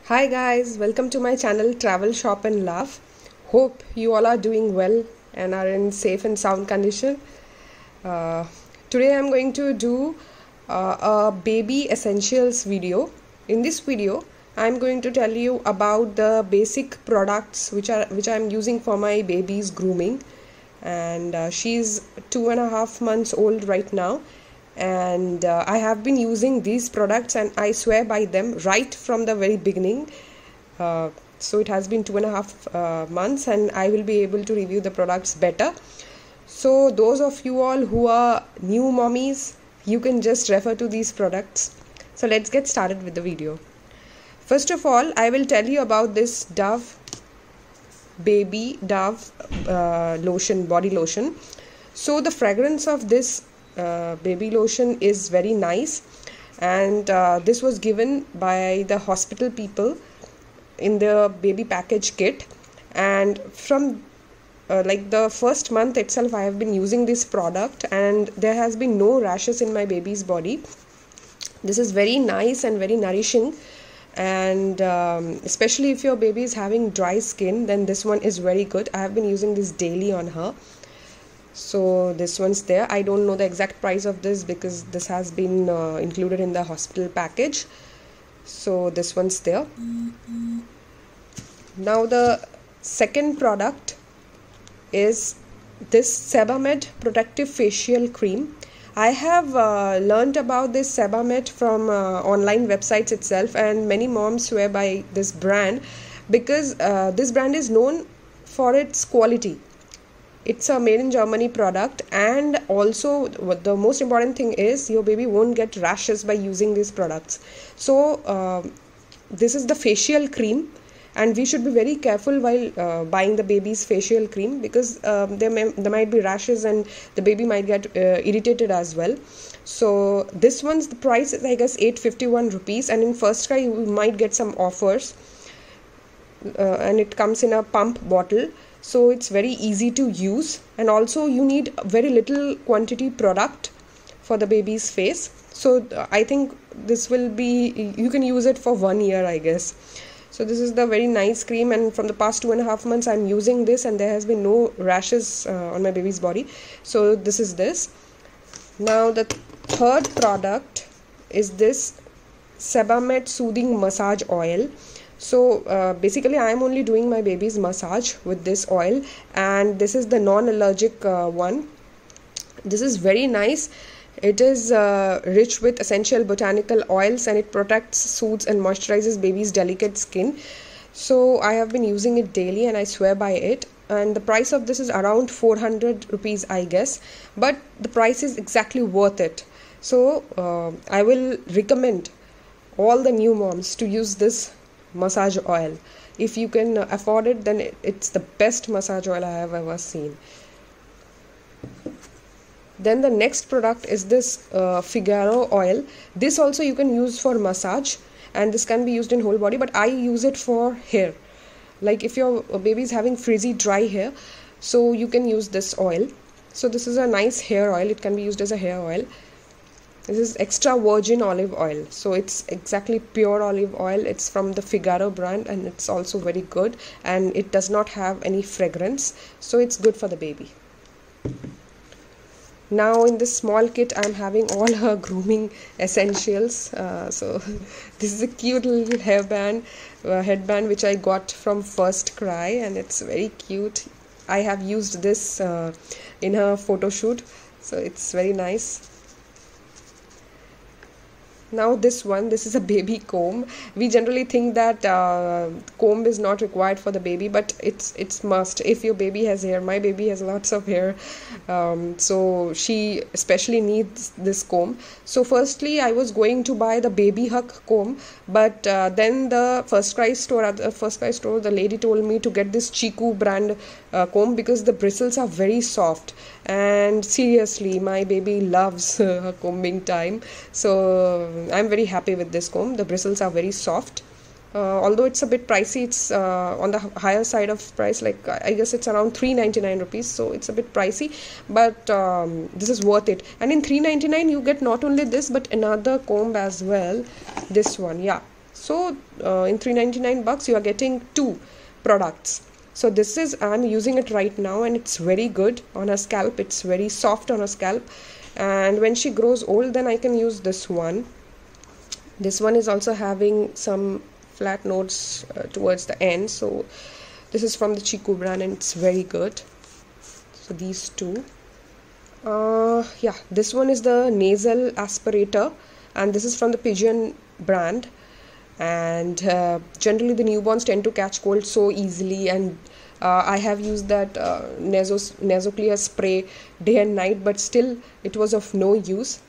Hi guys, welcome to my channel Travel Shop and Laugh. Hope you all are doing well and are in safe and sound condition. Uh, Today I'm going to do a baby essentials video. In this video, I'm going to tell you about the basic products which I'm using for my baby's grooming. And she's 2.5 months old right now, and I have been using these products and I swear by them right from the very beginning. So it has been 2.5 months and I will be able to review the products better. So those of you all who are new mommies, you can just refer to these products. So let's get started with the video. First of all, I will tell you about this Baby Dove lotion, body lotion. So the fragrance of this baby lotion is very nice, and this was given by the hospital people in the baby package kit. And from like the first month itself, I have been using this product and there has been no rashes in my baby's body. This is very nice and very nourishing, and especially if your baby is having dry skin, then this one is very good. I have been using this daily on her. So this one's there. I don't know the exact price of this because this has been included in the hospital package. So this one's there. Now the second product is this Sebamed Protective Facial Cream. I have learned about this Sebamed from online websites itself, and many moms swear by this brand because this brand is known for its quality. It's a made in Germany product, and also the most important thing is your baby won't get rashes by using these products. So this is the facial cream, and we should be very careful while buying the baby's facial cream because there might be rashes and the baby might get irritated as well. So this one's the price is I guess 851 rupees, and in first try you might get some offers, and it comes in a pump bottle. So it's very easy to use, and also you need very little quantity product for the baby's face. So I think this will be, you can use it for 1 year I guess. So this is the very nice cream, and from the past 2.5 months I'm using this and there has been no rashes on my baby's body. So this is this. Now the third product is this Sebamed Soothing Massage Oil. So basically I am only doing my baby's massage with this oil, and this is the non-allergic one. This is very nice. It is rich with essential botanical oils, and it protects, soothes and moisturizes baby's delicate skin. So I have been using it daily and I swear by it, and the price of this is around 400 rupees I guess, but the price is exactly worth it. So I will recommend all the new moms to use this massage oil. If you can afford it, then it's the best massage oil I have ever seen. Then the next product is this Figaro oil. This also you can use for massage, and this can be used in whole body, but I use it for hair. Like if your baby is having frizzy dry hair, so you can use this oil. So this is a nice hair oil. It can be used as a hair oil. This is extra virgin olive oil, so it's exactly pure olive oil. It's from the Figaro brand, and it's also very good, and it does not have any fragrance, so it's good for the baby. Now in this small kit I'm having all her grooming essentials. So this is a cute little headband which I got from First Cry, and it's very cute. I have used this in her photo shoot, so it's very nice. Now this is a baby comb. We generally think that comb is not required for the baby, but it's must if your baby has hair. My baby has lots of hair, so she especially needs this comb. So firstly I was going to buy the Baby Hug comb, but then the First Cry store, the lady told me to get this Chiku brand comb because the bristles are very soft, and seriously my baby loves her combing time. So I'm very happy with this comb. The bristles are very soft. Although it's a bit pricey, it's on the higher side of price, like I guess it's around 399 rupees, so it's a bit pricey, but this is worth it. And in 399 you get not only this but another comb as well, this one, yeah. So in 399 bucks you are getting 2 products. So this is, I'm using it right now and it's very good on her scalp. It's very soft on her scalp, and when she grows old then I can use this one. This one is also having some flat notes towards the end. So this is from the Chiku brand and it's very good. So these two. Yeah, this one is the nasal aspirator and this is from the Pigeon brand. And generally the newborns tend to catch cold so easily, and I have used that Nasoclear spray day and night, but still it was of no use.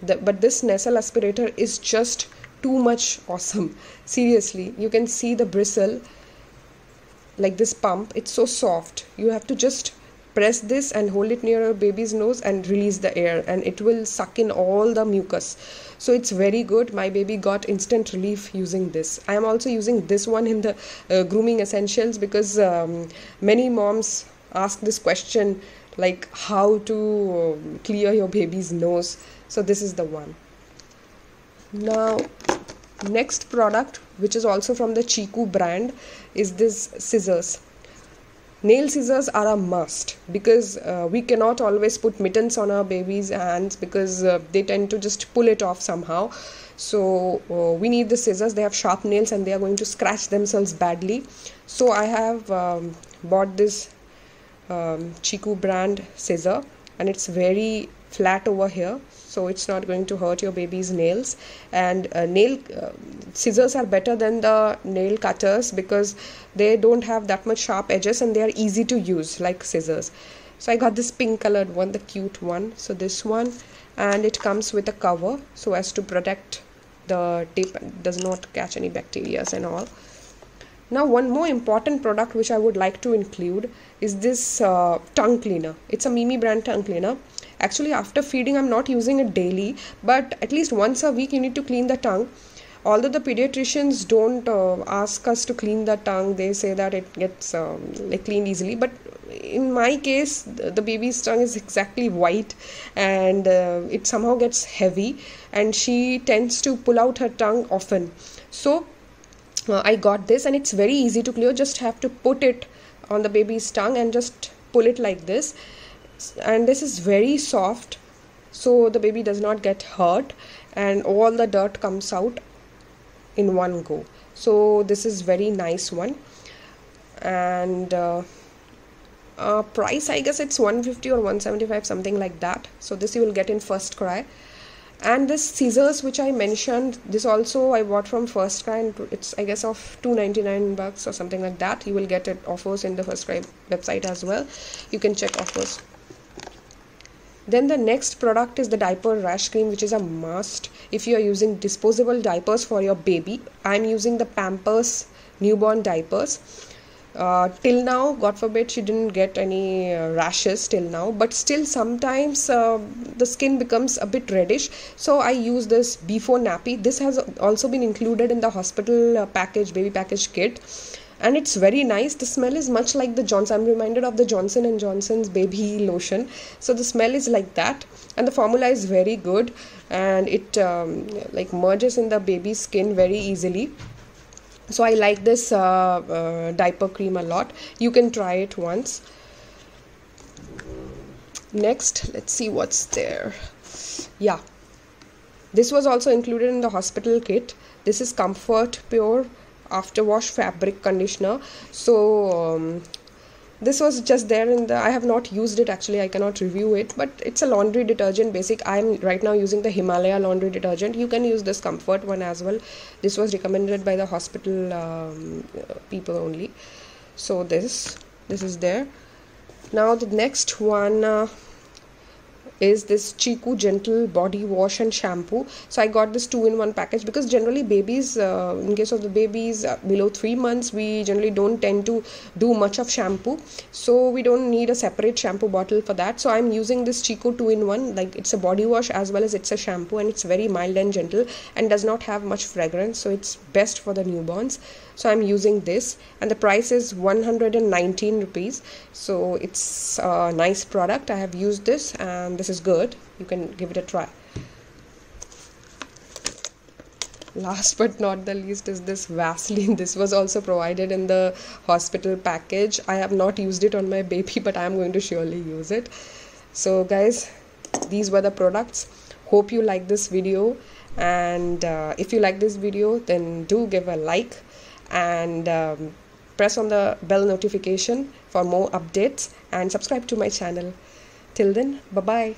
But this nasal aspirator is just too much awesome. Seriously, you can see the bristle, like this pump. It's so soft. You have to just press this and hold it near your baby's nose and release the air, and it will suck in all the mucus. So it's very good. My baby got instant relief using this. I am also using this one in the grooming essentials, because many moms ask this question, like how to clear your baby's nose. So this is the one. Now next product, which is also from the Chiku brand, is this scissors. Nail scissors are a must, because we cannot always put mittens on our baby's hands, because they tend to just pull it off somehow. So we need the scissors. They have sharp nails and they are going to scratch themselves badly. So I have bought this Chiku brand scissor, and it's very flat over here, so it's not going to hurt your baby's nails. And scissors are better than the nail cutters, because they don't have that much sharp edges and they are easy to use like scissors. So I got this pink colored one, the cute one. So this one, and it comes with a cover so as to protect the tip and does not catch any bacteria and all. Now one more important product which I would like to include is this tongue cleaner. It's a Mimi brand tongue cleaner. Actually, after feeding I'm not using it daily, but at least once a week you need to clean the tongue. Although the pediatricians don't ask us to clean the tongue, they say that it gets like cleaned easily. But in my case, the baby's tongue is exactly white, and it somehow gets heavy, and she tends to pull out her tongue often. So I got this, and it's very easy to clear. Just have to put it on the baby's tongue and just pull it like this. And this is very soft, so the baby does not get hurt, and all the dirt comes out in one go. So this is very nice one. And price, I guess it's 150 or 175, something like that. So this you will get in First Cry. And this scissors which I mentioned, this also I bought from First Cry, and it's I guess of 299 bucks or something like that. You will get it offers in the First Cry website as well. You can check offers. Then the next product is the diaper rash cream, which is a must if you are using disposable diapers for your baby. I'm using the Pampers newborn diapers. Till now, God forbid, she didn't get any rashes till now, but still sometimes the skin becomes a bit reddish. So I use this before nappy. This has also been included in the hospital package, baby package kit. And it's very nice. The smell is much like the Johnson. I'm reminded of the Johnson & Johnson's baby lotion. So the smell is like that. And the formula is very good. And it like merges in the baby's skin very easily. So I like this diaper cream a lot. You can try it once. Next, let's see what's there. Yeah. This was also included in the hospital kit. This is Comfort Pure After Wash Fabric Conditioner. So this was just there in the, I have not used it actually, I cannot review it, but it's a laundry detergent basic. I'm right now using the Himalaya laundry detergent. You can use this Comfort one as well. This was recommended by the hospital people only. So this is there. Now the next one is this Chiku Gentle Body Wash and Shampoo. So I got this 2-in-1 package, because generally babies, in case of the babies below 3 months, we generally don't tend to do much of shampoo. So we don't need a separate shampoo bottle for that. So I'm using this Chiku 2-in-1, like it's a body wash as well as it's a shampoo, and it's very mild and gentle and does not have much fragrance. So it's best for the newborns. So I'm using this, and the price is 119 rupees. So it's a nice product. I have used this and this is good. You can give it a try. Last but not the least is this Vaseline. This was also provided in the hospital package. I have not used it on my baby, but I am going to surely use it. So guys, these were the products. Hope you like this video, and if you like this video, then do give a like and press on the bell notification for more updates and subscribe to my channel. Till then, bye bye.